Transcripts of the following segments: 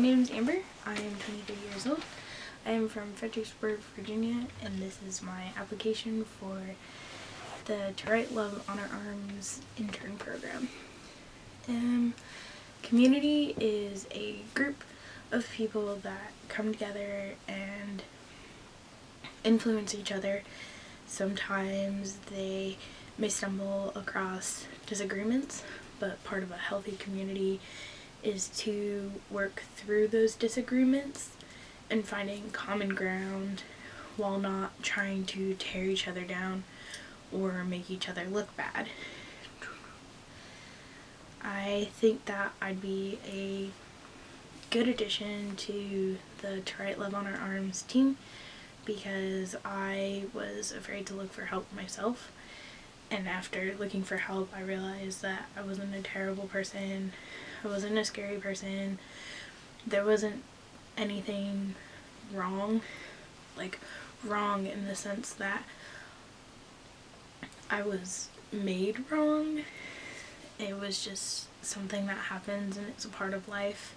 My name is Amber. I am 23 years old. I am from Fredericksburg, Virginia, and this is my application for the To Write Love on Our Arms intern program. Community is a group of people that come together and influence each other. Sometimes they may stumble across disagreements, but part of a healthy community is to work through those disagreements and finding common ground while not trying to tear each other down or make each other look bad. I think that I'd be a good addition to the To Write Love on Our Arms team because I was afraid to look for help myself, and after looking for help I realized that I wasn't a terrible person, I wasn't a scary person, there wasn't anything wrong, like wrong in the sense that I was made wrong. It was just something that happens and it's a part of life.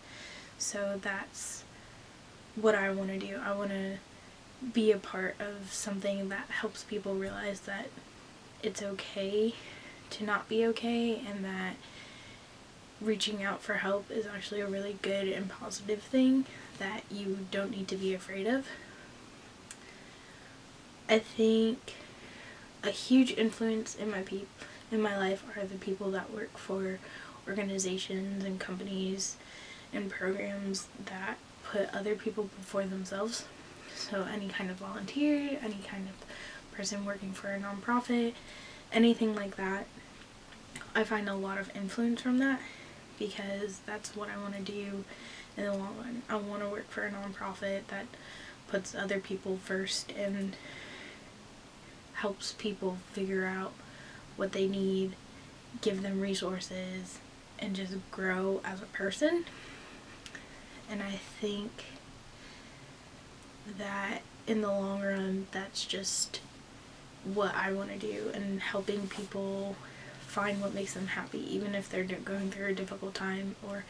So that's what I want to do. I want to be a part of something that helps people realize that it's okay to not be okay, and that reaching out for help is actually a really good and positive thing that you don't need to be afraid of. I think a huge influence in my life are the people that work for organizations and companies and programs that put other people before themselves. So any kind of volunteer, any kind of person working for a nonprofit, anything like that. I find a lot of influence from that because that's what I want to do in the long run. I want to work for a nonprofit that puts other people first and helps people figure out what they need, give them resources, and just grow as a person. And I think that in the long run, that's just what I want to do, and helping people find what makes them happy, even if they're going through a difficult time, or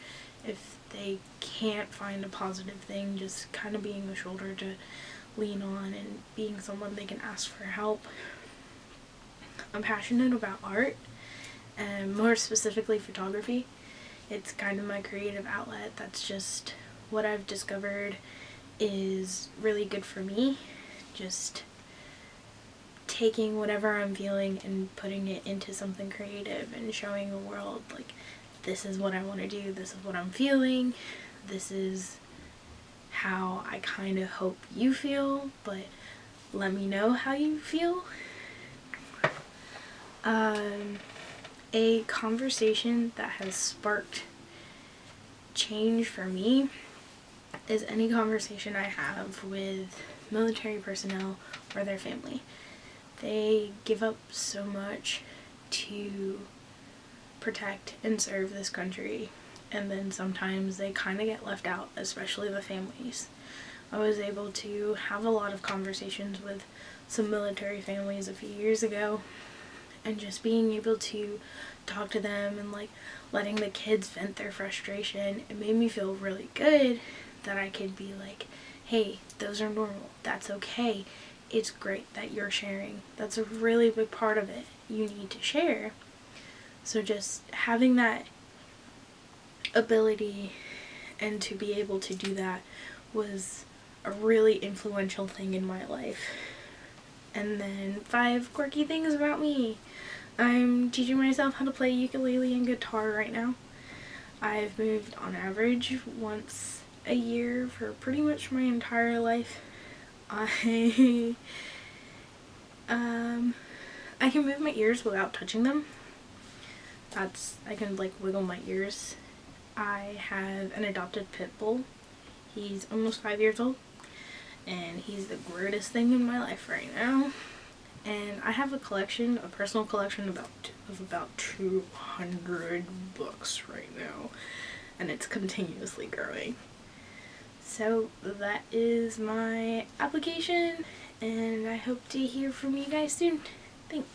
if they can't find a positive thing, just kind of being a shoulder to lean on and being someone they can ask for help. I'm passionate about art, and more specifically photography. It's kind of my creative outlet. That's just what I've discovered is really good for me. Just taking whatever I'm feeling and putting it into something creative and showing the world, like, this is what I want to do, this is what I'm feeling, this is how I kind of hope you feel, but let me know how you feel. A conversation that has sparked change for me is any conversation I have with military personnel or their family. They give up so much to protect and serve this country, and then sometimes they kind of get left out, especially the families. I was able to have a lot of conversations with some military families a few years ago, and just being able to talk to them and like letting the kids vent their frustration, it made me feel really good that I could be like, hey, those are normal, that's okay, it's great that you're sharing, that's a really big part of it, you need to share. So just having that ability and to be able to do that was a really influential thing in my life. And then 5 quirky things about me. I'm teaching myself how to play ukulele and guitar right now. I've moved on average once a year for pretty much my entire life. I can move my ears without touching them. I can like wiggle my ears. I have an adopted pit bull. He's almost 5 years old, and he's the greatest thing in my life right now. And I have a personal collection of about 200 books right now, and it's continuously growing. So that is my application, and I hope to hear from you guys soon. Thanks.